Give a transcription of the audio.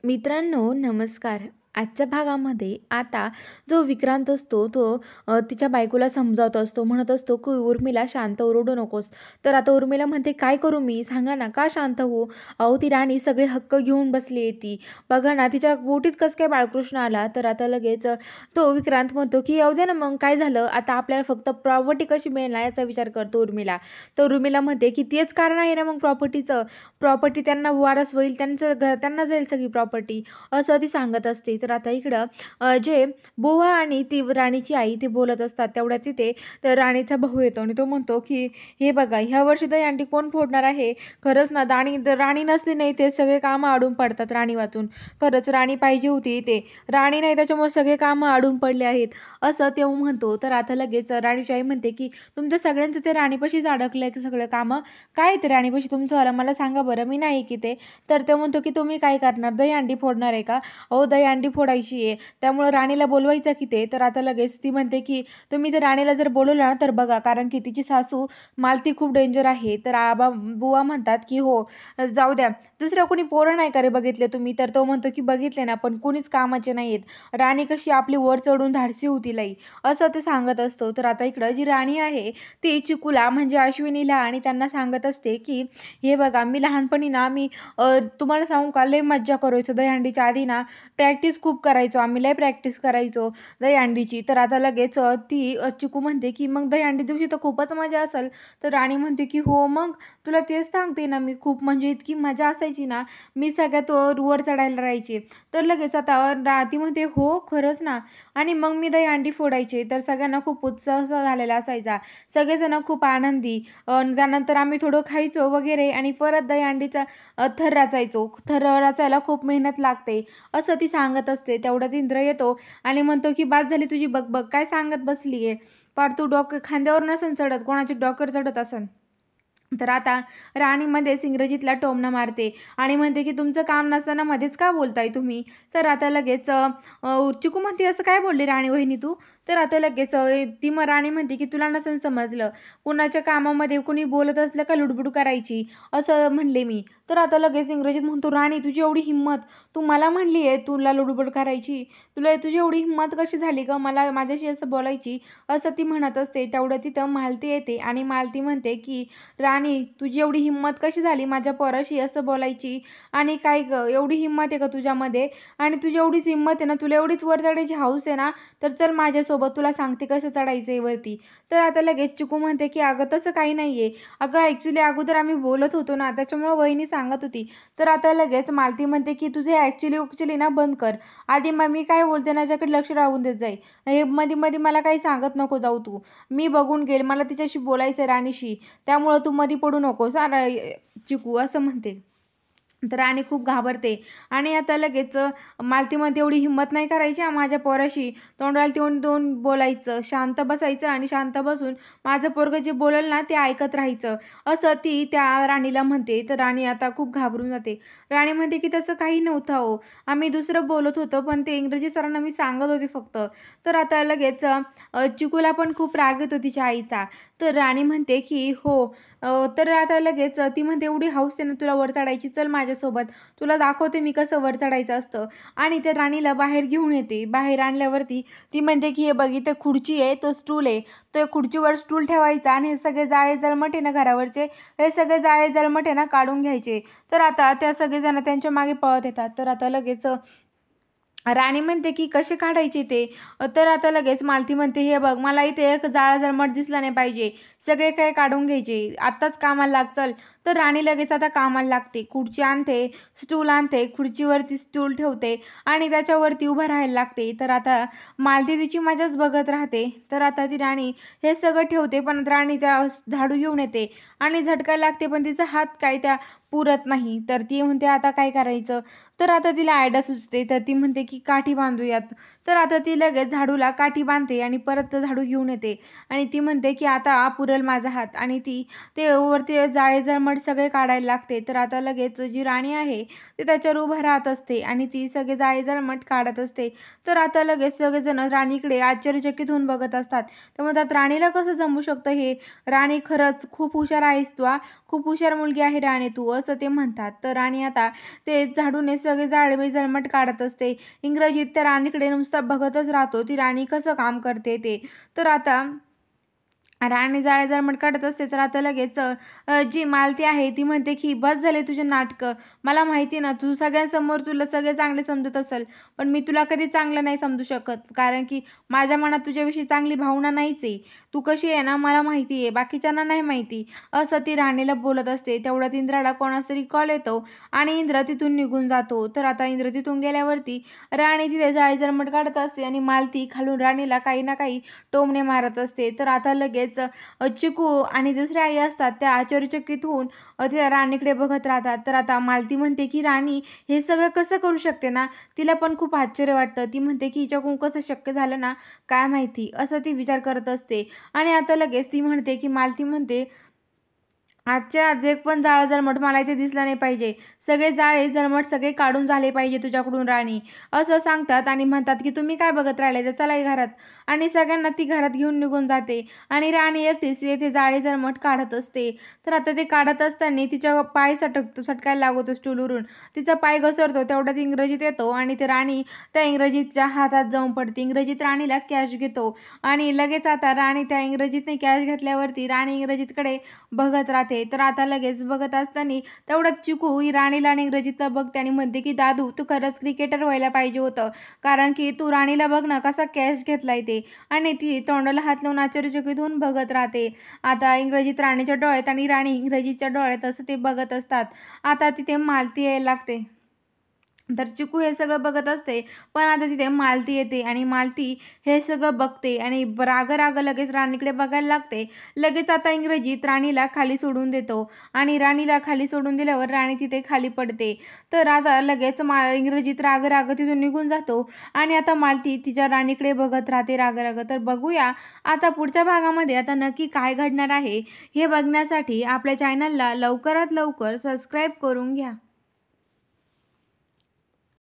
मित्रांनो नमस्कार. आजच्या भागामध्ये आता जो विक्रांत असतो तो तिच्या बायकोला समजावत असतो. म्हणत असतो की उर्मिला शांत ओरडू नकोस. तर आता उर्मिला म्हणते काय करू मी सांगा ना का शांत हो. अहो ती राणी सगळे हक्क घेऊन बसली आहे ती. बघा ना तिच्या बोटीत कसं काय बाळकृष्ण आला. तर आता लगेच तो विक्रांत म्हणतो की येऊ दे ना मग काय झालं आता आपल्याला फक्त प्रॉपर्टी कशी मिळणार याचा विचार करतो उर्मिला. तर उर्मिला म्हणते की तेच कारण आहे ना मग प्रॉपर्टीचं. प्रॉपर्टी त्यांना वारस होईल त्यांचं घर त्यांना जाईल सगळी प्रॉपर्टी असं ती सांगत असते. तर आता इकडं जे बुवा आणि ती राणीची आई ते बोलत असतात तेवढ्यात तिथे तर राणीचा भाऊ येतो आणि तो म्हणतो की हे बघा ह्या वर्षी दहीहंडी कोण फोडणार आहे. खरंच ना राणी नसली नाही ते सगळे कामं अडून पडतात राणी वाचून. खरंच राणी पाहिजे होती ते राणी नाही त्याच्यामुळे सगळे कामं अडून पडले आहेत असं ते म्हणतो. तर आता लगेच राणीची आई म्हणते की तुमच्या सगळ्यांचं ते राणीपाशीच अडकलंय की सगळं कामं काय ते राणीपाशी तुमचं वाला मला सांगा बरं मी नाही की ते. तर ते म्हणतो की तुम्ही काय करणार दहीहंडी फोडणार आहे का. अहो दहीहंडी फोडायची आहे त्यामुळं राणीला बोलवायचं की ते. तर आता लगेच ती म्हणते की तुम्ही जर राणीला जर बोलवलं ना तर बघा कारण की तिची सासू मालती खूप डेंजर आहे. तर बुवा म्हणतात की हो जाऊ द्या दुसरं कोणी पोरं नाही का रे बघितले तुम्ही. तर तो म्हणतो की बघितले ना पण कोणीच कामाचे नाही आहेत. राणी कशी आपली वर चढून धाडसी होती लई असं ते सांगत असतो. तर आता इकडं जी राणी आहे ती चिकूला म्हणजे अश्विनीला आणि त्यांना सांगत असते की हे बघा मी लहानपणी ना मी तुम्हाला सांगू का लय मज्जा करायचो दहीहंडीच्या आधी ना प्रॅक्टिस खूप करायचो आम्ही लय प्रॅक्टिस करायचो दहीहंडीची. तर आता लगेच ती चिकू म्हणते की मग दहीहंडी दिवशी तर खूपच मजा असेल. तर राणी म्हणते की हो मग तुला तेच सांगते ना मी खूप म्हणजे इतकी मजा असायची ना मी सगळ्यात वर चढायला राहायची. तर लगेच आता ती म्हणते हो खरंच ना आणि मग मी दहीहंडी फोडायचे. तर सगळ्यांना खूप उत्साह झालेला असायचा सगळेजण खूप आनंदी. त्यानंतर आम्ही थोडं खायचो वगैरे आणि परत दहीहंडीचा थर रचायचो. थर रचायला खूप मेहनत लागते असं ती सांगत असते. तेवढ्यात इंद्र येतो आणि म्हणतो की बाद झाली तुझी बकबक काय सांगत बसली आहे. पार तू डोकं खांद्यावर नसन चढत कोणाची डोकर चढत असन. तर आता राणी मध्येच इंग्रजीतला टोमणा मारते आणि म्हणते की तुमचं काम नसताना मध्येच का बोलताय तुम्ही. तर आता लगेच चिकू म्हणते असं काय बोलली राणी वहिनी तू. तर आता लगेच ती मग राणी म्हणते की तुला नसन समजलं कुणाच्या कामामध्ये कुणी बोलत असलं का लुडबुड करायची असं म्हणले मी. तर आता लगेच इंग्रजीत म्हणतो राणी तुझी एवढी हिंमत तू मला म्हणली आहे तुला लुडबुड करायची तुला तुझी एवढी हिंमत कशी झाली ग मला माझ्याशी असं बोलायची असं ती म्हणत असते. तेवढं तिथं मालती येते आणि मालती म्हणते की राणी तुझी एवढी हिंमत कशी झाली माझ्या पोराशी असं बोलायची आणि काय ग एवढी हिंमत आहे का तुझ्यामध्ये आणि तुझी एवढीच हिंमत आहे ना तुला एवढीच वर चढायची हौस आहे ना तर चल माझ्यासोबत तुला सांगते कसं चढायचं आहे वरती. तर आता लगेच चिकू म्हणते की अगं तसं काही नाही आहे अगं ॲक्च्युली अगोदर आम्ही बोलत होतो ना त्याच्यामुळं वहिनी सांगत होती. तर आता लगेच मालती म्हणते की तुझे ॲक्च्युली ना बंद कर आधी मग मी काय बोलते ना याच्याकडे लक्ष राहून देत जाई हे मध्ये मध्ये मला काही सांगत नको जाऊ तू मी बघून घेईल मला तिच्याशी बोलायचं आहे राणीशी त्यामुळं तू मध्ये पडू नकोस चिकू असं म्हणते. तर राणी खूप घाबरते आणि आता लगेच मालतीमध्ये एवढी हिंमत नाही करायची माझ्या पोराशी तोंडाला तोंड देऊन बोलायचं शांत बसायचं आणि शांत बसून माझं पोरगं जे बोलेल ना ते ऐकत राहायचं असं ती त्या राणीला म्हणते. तर राणी आता खूप घाबरून जाते. राणी म्हणते की तसं काही नव्हतं हो आम्ही दुसरं बोलत होतो पण ते इंग्रजी सरांना मी सांगत होते फक्त. तर आता लगेच चिकूला पण खूप राग येतो तिच्या आईचा. तर राणी म्हणते की हो तर आता लगेच ती म्हणते एवढी हौस आहे ना तुला वर चढायची चल माझ्यासोबत तुला दाखवते मी कसं वर चढायचं असतं. आणि त्या राणीला बाहेर घेऊन येते. बाहेर आणल्यावरती ती म्हणते की हे बघ इथे खुर्ची आहे तो स्टूल आहे तो खुर्चीवर स्टूल ठेवायचा आणि हे सगळे जाळे जळमट आहे ना घरावरचे हे सगळे जाळे जळमट आहे ना काढून घ्यायचे. तर आता त्या सगळेजण त्यांच्या मागे पळत येतात. तर आता लगेच राणी म्हणते की कसे काढायचे ते. तर आता लगेच मालती म्हणते हे बघ मला इथे एक जाळा जळमट दिसला नाही पाहिजे सगळे काय काढून घ्यायचे आत्ताच कामाला लाग चल. तर राणी लगेच आता कामाला लागते. खुर्ची आणते स्टूल आणते खुर्चीवरती स्टूल ठेवते आणि त्याच्यावरती उभं राहायला लागते. तर आता मालती तिची मजाच बघत राहते. तर आता ती राणी हे सगळं ठेवते पण राणी त्या झाडू घेऊन येते आणि झटकायला लागते पण तिचा हात काय त्या पुरत नाही. तर ती म्हणते आता काय करायचं. तर आता तिला आयडिया सुचते. तर ती म्हणते की काठी बांधूयात. तर आता ती लगेच झाडूला काठी बांधते आणि परत झाडू घेऊन येते आणि ती म्हणते की आता पुरेल माझा हात आणि ती ते वरती जाळे जळमट सगळे काढायला लागते. तर आता लगेच जी राणी आहे ती त्याच्यावर उभं राहत असते आणि ती सगळे जाळे जळमट काढत असते. तर आता लगेच सगळेजण राणीकडे आश्चर्यचकित होऊन बघत असतात. तर म्हणतात राणीला कसं जमू शकतं हे. राणी खरंच खूप हुशार आहेस तू खूप हुशार मुलगी आहे राणी तू असं ते म्हणतात. तर राणी आता ते झाडूने सगळे जाळे जळमट काढत असते. इंग्रजीत त्या राणीकडे नुसतं बघतच राहतो, ती राणी कसं काम करते ते. तर आता राणी जाळे जळमट काढत असते, तर आता लगेच जी मालती आहे ती म्हणते की बस झाले तुझे नाटकं. मला माहिती ना तू सगळ्यांसमोर तुला सगळे चांगले समजत असेल, पण मी तुला कधी चांगलं नाही समजू शकत, कारण की माझ्या मनात तुझ्याविषयी चांगली भावना नाहीच आहे. तू कशी आहे ना मला माहिती आहे, बाकीच्यांना नाही माहिती. असं ती राणीला बोलत असते. तेवढ्यात इंद्राला कोणाचा तरी कॉल येतो आणि इंद्र तिथून निघून जातो. तर आता इंद्र तिथून गेल्यावरती राणी तिथे जाळी जळमट काढत असते आणि मालती खालून राणीला काही ना काही टोमणे मारत असते. तर आता लगेच चिकू आणि दुसऱ्या आई असतात त्या आश्चर्यचकित होऊन त्या राणीकडे बघत राहतात. तर आता मालती म्हणते की राणी हे सगळं कसं करू शकते ना, तिला पण खूप आश्चर्य वाटतं. ती म्हणते की हिच्याकडून कसं शक्य झालं ना, काय माहिती, असं ती विचार करत असते. आणि आता लगेच ती म्हणते की मालती म्हणते आजच्या आज एक पण जाळं जळमट मला इथे दिसला नाही पाहिजे. सगळे जाळे जळमट सगळे काढून झाले पाहिजे तुझ्याकडून राणी, असं सांगतात आणि म्हणतात की तुम्ही काय बघत राहिले, तर चला घरात. आणि सगळ्यांना ती घरात घेऊन निघून जाते आणि राणी एकटीच येथे जाळे जळमट काढत असते. तर आता ते काढत असताना तिच्या पाय सटकायला लागतो स्टूलवरून. तिचा पाय घसरतो. तेवढ्यात इंग्रजीत येतो आणि ते राणी त्या इंग्रजीच्या हातात जाऊन पडते. इंग्रजीत राणीला कॅश घेतो आणि लगेच आता राणी त्या इंग्रजीतने कॅश घेतल्यावरती राणी इंग्रजीतकडे बघत राहते. तर आता लगेच बघत असताना तेवढ्यात चिकू ही राणीला आणि इंग्रजीतला बघते आणि म्हणते की दादू तू खरंच क्रिकेटर व्हायला पाहिजे होतं, कारण की तू राणीला बघ ना कसा कॅच घेतलाय ते. आणि ती तोंडाला हात लावून आश्चर्यचकित होऊन बघत राहते. आता इंग्रजीत राणीच्या डोळ्यात आणि राणी इंग्रजीच्या डोळ्यात असं ते बघत असतात. आता तिथे मालती यायला लागते. तर चिकू हे सगळं बघत असते, पण आता तिथे मालती येते आणि मालती हे सगळं बघते आणि राग लगेच राणीकडे बघायला लागते. लगेच आता इंग्रजीत राणीला खाली सोडून देतो आणि राणीला खाली सोडून दिल्यावर राणी तिथे खाली पडते. तर आता लगेच इंग्रजीत राग तिथून निघून जातो आणि आता मालती तिच्या राणीकडे बघत राहते राग. तर बघूया आता पुढच्या भागामध्ये आता नक्की काय घडणार आहे, हे बघण्यासाठी आपल्या चॅनलला लवकरात लवकर सबस्क्राईब करून घ्या.